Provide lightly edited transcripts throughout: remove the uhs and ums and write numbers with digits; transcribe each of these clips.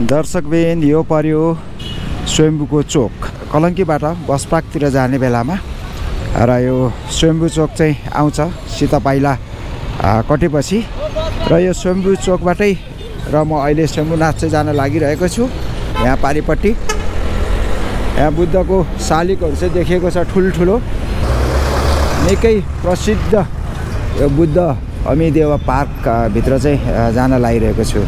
दर्शकबिन यो पर्यो स्वयम्भूको चोक कलङ्कीबाट बस पार्कतिर जाने बेलामा र यो स्वयम्भू चोक चाहिँ आउँछ सितपाइला कटेपछि र यो स्वयम्भू चोकबाटै र म अहिले शम्भुनाथ चाहिँ जान लागिरहेको छु। यहाँ पारिपट्टि यहाँ बुद्धको शालिगहरू चाहिँ देखिएको छ ठुल्ठुलो निकै प्रसिद्ध यो बुद्ध अमिदेव पार्क भित्र चाहिँ जान लागिरहेको छु।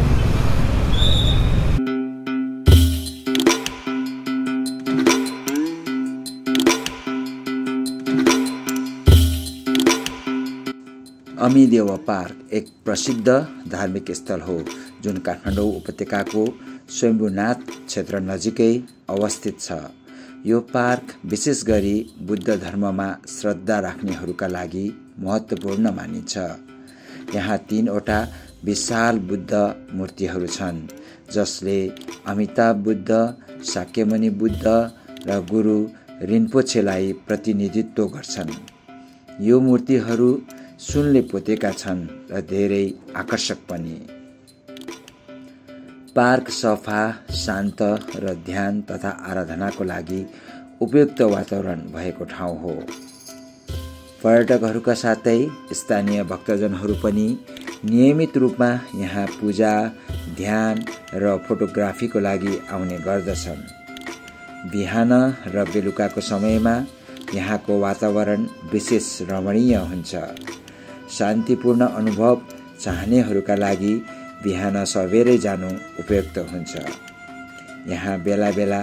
अमिदेव पार्क एक प्रसिद्ध धार्मिक स्थल हो जुन काठमाडौँ उपत्यकाको स्वयम्भूनाथ क्षेत्र नजिकै अवस्थित छ। यो पार्क विशेष गरी बुद्ध धर्ममा श्रद्धा राख्नेहरूका लागि महत्त्वपूर्ण मानिन्छ। यहाँ 3वटा विशाल बुद्ध मूर्तिहरू छन् जसले अमिताभ बुद्ध, शाक्यमुनि बुद्ध र गुरु रिन्पोछेलाई प्रतिनिधित्व गर्छन्। यो मूर्तिहरू सुनले पोतेका छन् र धेरै आकर्षक पनि। पार्क सफा, शान्त र ध्यान तथा आराधनाको लागि उपयुक्त वातावरण भएको ठाउँ हो। पर्यटकहरूका साथै स्थानीय भक्तजनहरू पनि नियमित रूपमा यहाँ पूजा, ध्यान र फोटोग्राफीको लागि आउने गर्दछन्। बिहान र बेलुकाको समयमा यहाँको वातावरण विशेष रमणीय हुन्छ। शान्तिपूर्ण अनुभव चाहनेहरूका लागि बिहान सबेरै जानु उपयुक्त हुन्छ। यहाँ बेला बेला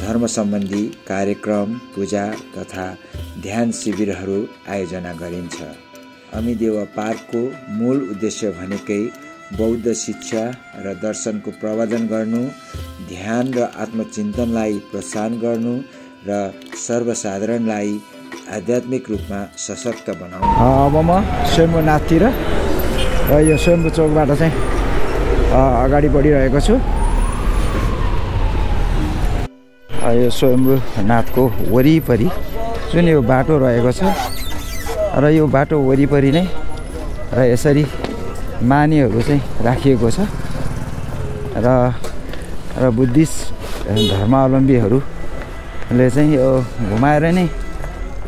धर्म सम्बन्धी कार्यक्रम, पूजा तथा ध्यान शिविरहरू आयोजना गरिन्छ। अमिदेव पार्कको मूल उद्देश्य भनेकै बौद्ध शिक्षा र दर्शनको प्रवर्धन गर्नु, ध्यान र आत्मचिन्तनलाई प्रोत्साहन गर्नु र सर्वसाधारणलाई आध्यात्मिक रूपमा सशक्त बनाउनु। अब म स्वयम्भूनाथतिर र यो स्वयम्भू चोकबाट चाहिँ अगाडि बढिरहेको छु। यो स्वयम्भूनाथको वरिपरि जुन यो बाटो रहेको छ र यो बाटो वरिपरि नै र यसरी मानिहरू चाहिँ राखिएको छ र बुद्धिस्ट धर्मावलम्बीहरूले चाहिँ यो घुमाएर नै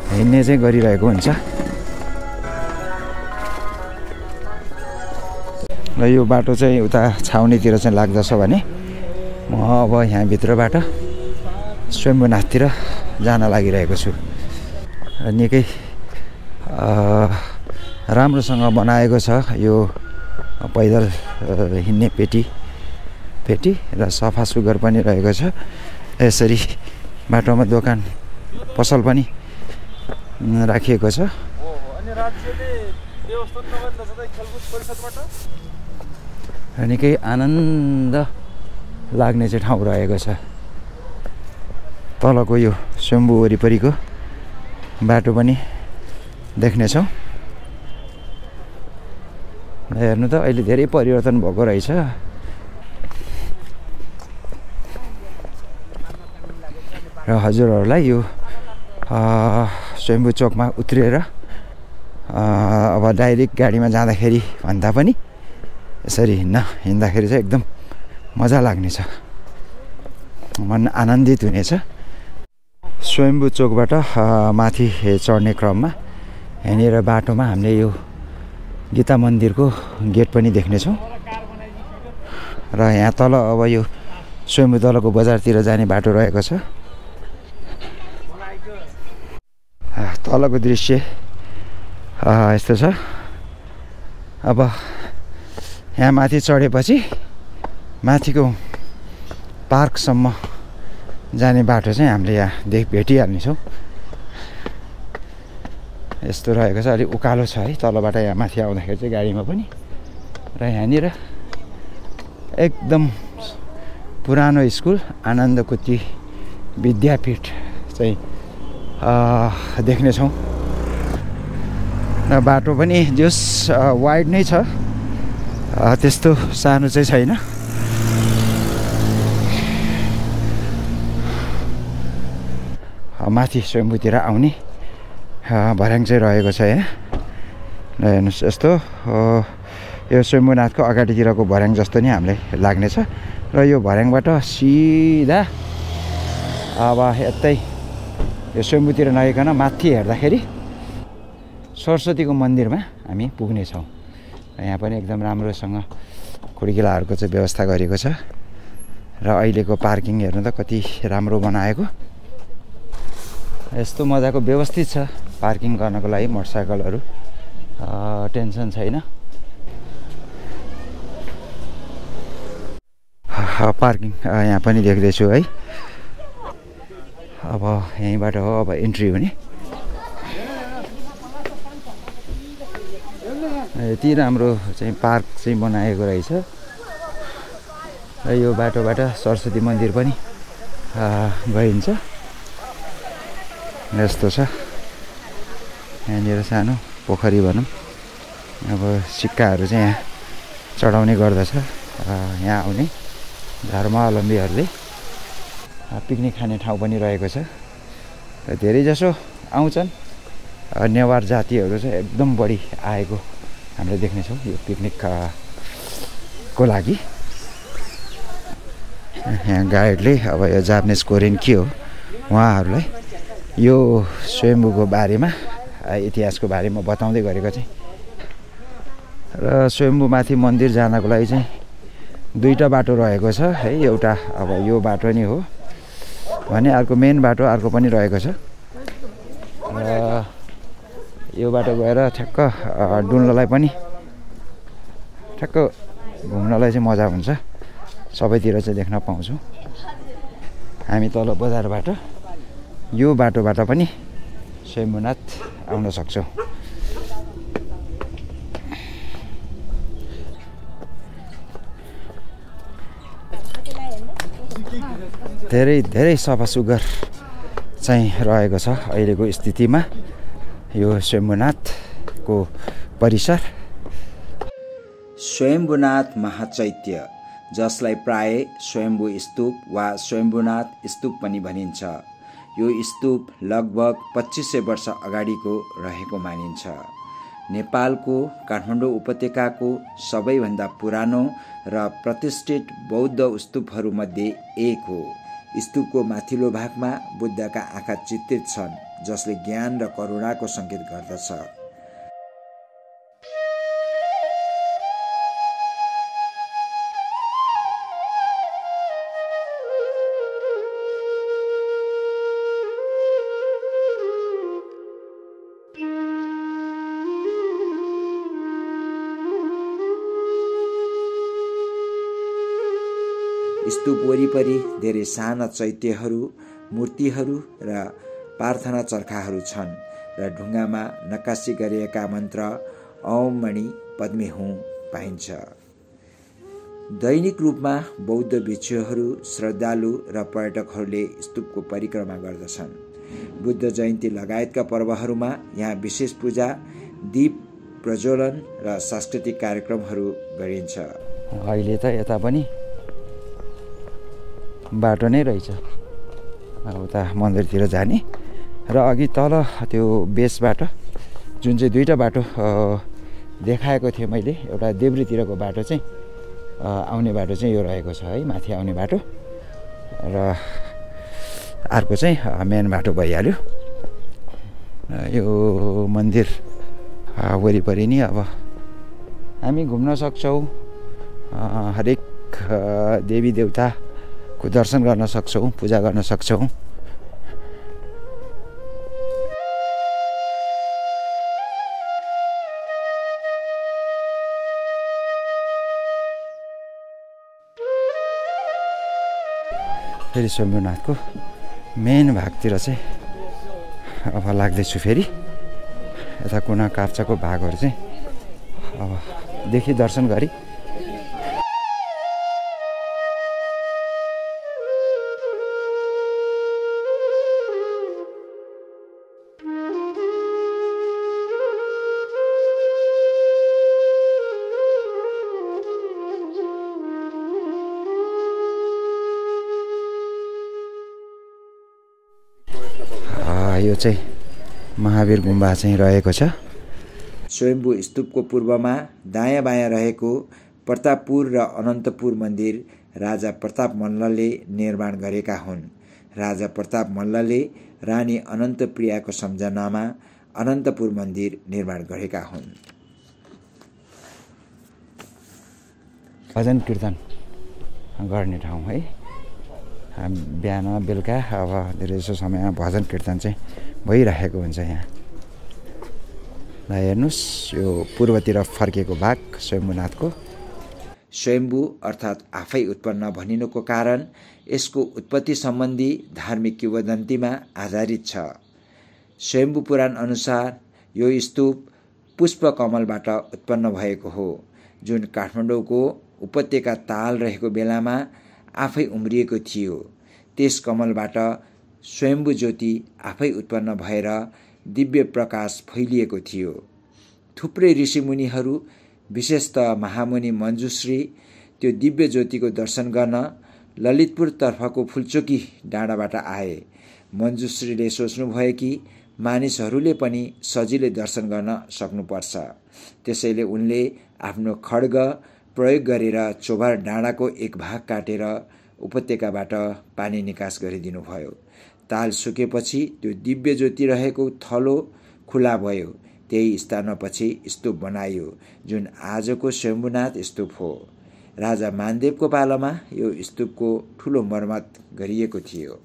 हिँड्ने चाहिँ गरिरहेको हुन्छ। र यो बाटो चाहिँ उता छाउनीतिर चाहिँ लाग्दछ भने म अब यहाँ भित्रबाट स्वयम्भूनाथतिर जान लागिरहेको छु। निकै राम्रोसँग बनाएको छ यो पैदल हिँड्ने पेटी र सफा सुग्घर पनि रहेको छ। यसरी बाटोमा दोकान पसल पनि राखिएको छ। निकै आनन्द लाग्ने चाहिँ ठाउँ रहेको छ। तलको यो स्वयम्भू वरिपरिको बाटो पनि देख्नेछौँ। हेर्नु त अहिले धेरै परिवर्तन भएको रहेछ। र हजुरहरूलाई यो स्वयम्भू चोकमा उत्रिएर अब डाइरेक्ट गाडीमा जाँदाखेरि भन्दा पनि यसरी हिँड्दाखेरि चाहिँ एकदम मजा लाग्नेछ, मन आनन्दित हुनेछ। स्वयम्भू चोकबाट माथि चढ्ने क्रममा यहाँनिर बाटोमा हामीले यो गीता मन्दिरको गेट पनि देख्नेछौँ। र यहाँ तल अब यो स्वयम्भू तलको बजारतिर जाने बाटो रहेको छ। तलको दृश्य यस्तो छ। अब यहाँ माथि चढेपछि माथिको पार्कसम्म जाने बाटो चाहिँ हामीले यहाँ भेटिहाल्नेछौँ। यस्तो रहेको छ, अलिक उकालो छ है तलबाट यहाँ माथि आउँदाखेरि चाहिँ गाडीमा पनि। र यहाँनिर एकदम पुरानो स्कुल आनन्दकुटी विद्यापीठ चाहिँ देख्नेछौँ। र बाटो पनि जस वाइड नै छ, त्यस्तो सानो चाहिँ छैन। माथि स्वयम्भूतिर आउने भर्याङ चाहिँ रहेको छ यहाँ। हेर्नुहोस्, यस्तो यो स्वयम्भूनाथको अगाडितिरको भर्याङ जस्तो नै हामीलाई लाग्नेछ। र यो भर्याङबाट सिधा अब यतै यो स्वयम्भूतिर नआइकन माथि हेर्दाखेरि सरस्वतीको मन्दिरमा हामी पुग्नेछौँ। यहाँ पनि एकदम राम्रोसँग खुड्किलाहरूको चाहिँ व्यवस्था गरेको छ र अहिलेको पार्किङ हेर्नु त कति राम्रो बनाएको। यस्तो मजाको व्यवस्थित छ पार्किङ गर्नको लागि मोटरसाइकलहरू, टेन्सन छैन। पार्किङ यहाँ पनि देख्दैछु है। अब यहीँबाट हो अब इन्ट्री हुने। यति राम्रो चाहिँ पार्क चाहिँ बनाएको रहेछ र यो बाटोबाट सरस्वती मन्दिर पनि गइन्छ। यस्तो छ यहाँनिर सानो पोखरी भनौँ। अब सिक्काहरू चाहिँ यहाँ चढाउने गर्दछ। यहाँ आउने धर्मावलम्बीहरूले पिकनिक खाने ठाउँ पनि रहेको छ र धेरैजसो आउँछन्। नेवार जातिहरू चाहिँ एकदम बढी आएको हामीले देख्नेछौँ यो पिकनिकको लागि। यहाँ गाइडले अब यो जापानिज कोरियन के हो उहाँहरूलाई यो स्वयम्भूको बारेमा इतिहासको बारेमा बताउँदै गरेको चाहिँ। र स्वयम्भूमाथि मन्दिर जानको लागि चाहिँ दुईवटा बाटो रहेको छ है। एउटा अब यो बाटो नै हो भने अर्को मेन बाटो अर्को पनि रहेको छ। र यो बाटो गएर ठ्याक्क डुल्नलाई पनि ठ्याक्क घुम्नलाई चाहिँ मजा हुन्छ। सबैतिर चाहिँ देख्न पाउँछौँ। हामी तल बजारबाट यो बाटोबाट पनि स्वयम्भूनाथ आउन सक्छौँ। धेरै सफा सुग्घर चाहिँ रहेको छ अहिलेको स्थितिमा यो स्वयम्भूनाथको परिसर। स्वयम्भूनाथ महाचैत्य, जसलाई प्राय स्वयम्भू स्तूप वा स्वयम्भूनाथ स्तूप पनि भनिन्छ, यो स्तूप लगभग 2500 वर्ष अगाडिको रहेको मानिन्छ। नेपालको काठमाडौँ उपत्यकाको सबैभन्दा पुरानो र प्रतिष्ठित बौद्ध स्तूपहरूमध्ये एक हो। स्तूपको माथिल्लो भागमा बुद्धका आँखा चित्रित छन्, जसले ज्ञान र करुणाको सङ्केत गर्दछ। स्तूप वरिपरि धेरै साना चैत्यहरू, मूर्तिहरू र प्रार्थना चर्खाहरू छन् र ढुङ्गामा नक्कासी गरिएका मन्त्र ओम मणि पद्मे हुँ पाइन्छ। दैनिक रूपमा बौद्ध भिक्षुहरू, श्रद्धालु र पर्यटकहरूले स्तूपको परिक्रमा गर्दछन्। बुद्ध जयन्ती लगायतका पर्वहरूमा यहाँ विशेष पूजा, दीप प्रज्वलन र सांस्कृतिक कार्यक्रमहरू गरिन्छ। अहिले त यता पनि बाटो नै रहेछ उता मन्दिरतिर जाने र अघि तल त्यो बेसबाट जुन चाहिँ दुईवटा बाटो देखाएको थिएँ मैले, एउटा देब्रेतिरको बाटो चाहिँ आउने बाटो चाहिँ यो रहेको छ है, माथि आउने बाटो, र अर्को चाहिँ मेन बाटो भइहाल्यो। यो मन्दिर वरिपरि नि अब हामी घुम्न सक्छौँ, हरेक देवी देवताको दर्शन गर्न सक्छौँ, पूजा गर्न सक्छौँ। फेरि स्वयम्भूनाथको मेन भागतिर चाहिँ अब लाग्दैछु। फेरि यता कुना काप्चाको भागहरू चाहिँ अब देखि दर्शन गरी यो चाहिँ महावीर गुम्बा चाहिँ रहेको छ। स्वयम्भू स्तूपको पूर्वमा दायाँ बायाँ रहेको प्रतापपुर र अनन्तपुर मन्दिर राजा प्रताप मल्लले निर्माण गरेका हुन्। राजा प्रताप मल्लले रानी अनन्तप्रियाको सम्झनामा अनन्तपुर मन्दिर निर्माण गरेका हुन्। भजन कीर्तन गर्ने ठाउँ है। बिहान बेलुका अब धेरैजसो समयमा भजन कीर्तन चाहिँ भइरहेको हुन्छ यहाँ। ल हेर्नुहोस्, यो पूर्वतिर फर्केको भाग स्वयम्भूनाथको। स्वयम्भू अर्थात् आफै उत्पन्न भनिनुको कारण यसको उत्पत्ति सम्बन्धी धार्मिक किंवदन्तीमा आधारित छ। स्वयम्भू पुराण अनुसार यो स्तूप पुष्पकमलबाट उत्पन्न भएको हो, जुन काठमाडौँको उपत्यका ताल रहेको बेलामा आफै उम्रिएको थियो। त्यस कमलबाट स्वयम्भू ज्योति आफै उत्पन्न भएर दिव्य प्रकाश फैलिएको थियो। थुप्रै ऋषिमुनिहरू, विशेषतः महामुनि मञ्जुश्री त्यो दिव्य ज्योतिको दर्शन गर्न ललितपुर तर्फको फुलचोकी डाँडाबाट आए। मञ्जुश्रीले सोच्नुभयो कि मानिसहरूले पनि सजिलै दर्शन गर्न सक्नुपर्छ। त्यसैले उनले आफ्नो खड्ग प्रयोग गरेर चोभार डाँडाको एक भाग काटेर उपत्यकाबाट पानी निकास गरिदिनुभयो। ताल सुकेपछि त्यो दिव्य ज्योति रहेको थलो खुला भयो। त्यही स्थानमा पछि स्तूप बनाइयो, जुन आजको स्वयम्भूनाथ स्तूप हो। राजा मानदेवको पालामा यो स्तूपको ठूलो मर्मत गरिएको थियो।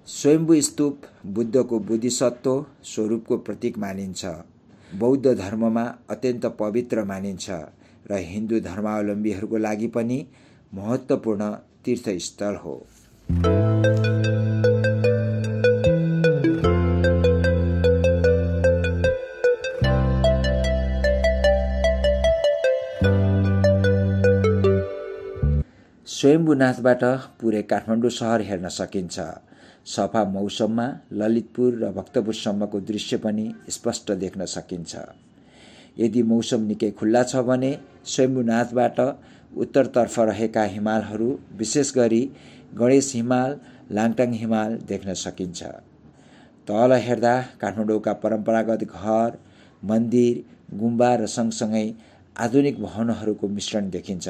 स्वयम्भू स्तूप बुद्धको बोधिसत्व स्वरूपको प्रतीक मानिन्छ। बौद्ध धर्ममा अत्यन्त पवित्र मानिन्छ र हिन्दू धर्मावलम्बीहरूको लागि पनि महत्त्वपूर्ण तीर्थस्थल हो। स्वयम्भूनाथबाट पुरै काठमाडौँ शहर हेर्न सकिन्छ। सफा मौसममा ललितपुर र भक्तपुरसम्मको दृश्य पनि स्पष्ट देख्न सकिन्छ। यदि मौसम निकै खुल्ला छ भने स्वयम्भूनाथबाट उत्तरतर्फ रहेका हिमालहरू, विशेष गरी गणेश हिमाल, लाङटाङ हिमाल देख्न सकिन्छ। तल हेर्दा काठमाडौँका परम्परागत घर, मन्दिर, गुम्बा र सँगसँगै आधुनिक भवनहरूको मिश्रण देखिन्छ,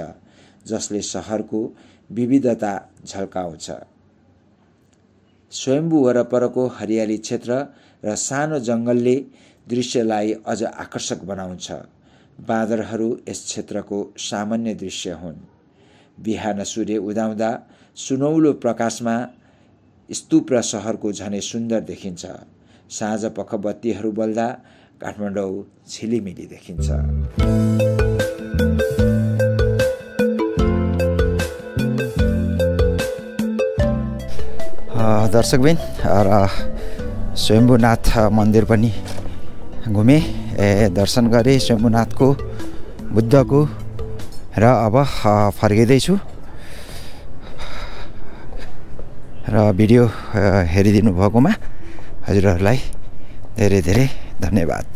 जसले शहरको विविधता झल्काउँछ। स्वयम्भू वरपरको हरियाली क्षेत्र र सानो जङ्गलले दृश्यलाई अझ आकर्षक बनाउँछ। बाँदरहरू यस क्षेत्रको सामान्य दृश्य हुन्। बिहान सूर्य उदाउँदा सुनौलो प्रकाशमा स्तूप र शहरको झनै सुन्दर देखिन्छ। साँझ पख बत्तीहरू बल्दा काठमाडौँ झिलिमिली देखिन्छ। दर्शकबिन र स्वयम्भूनाथ मन्दिर पनि घुमेँ, दर्शन गरेँ स्वयम्भूनाथको, बुद्धको, र अब फर्किँदैछु। र भिडियो हेरिदिनु भएकोमा हजुरहरूलाई धेरै धेरै धन्यवाद।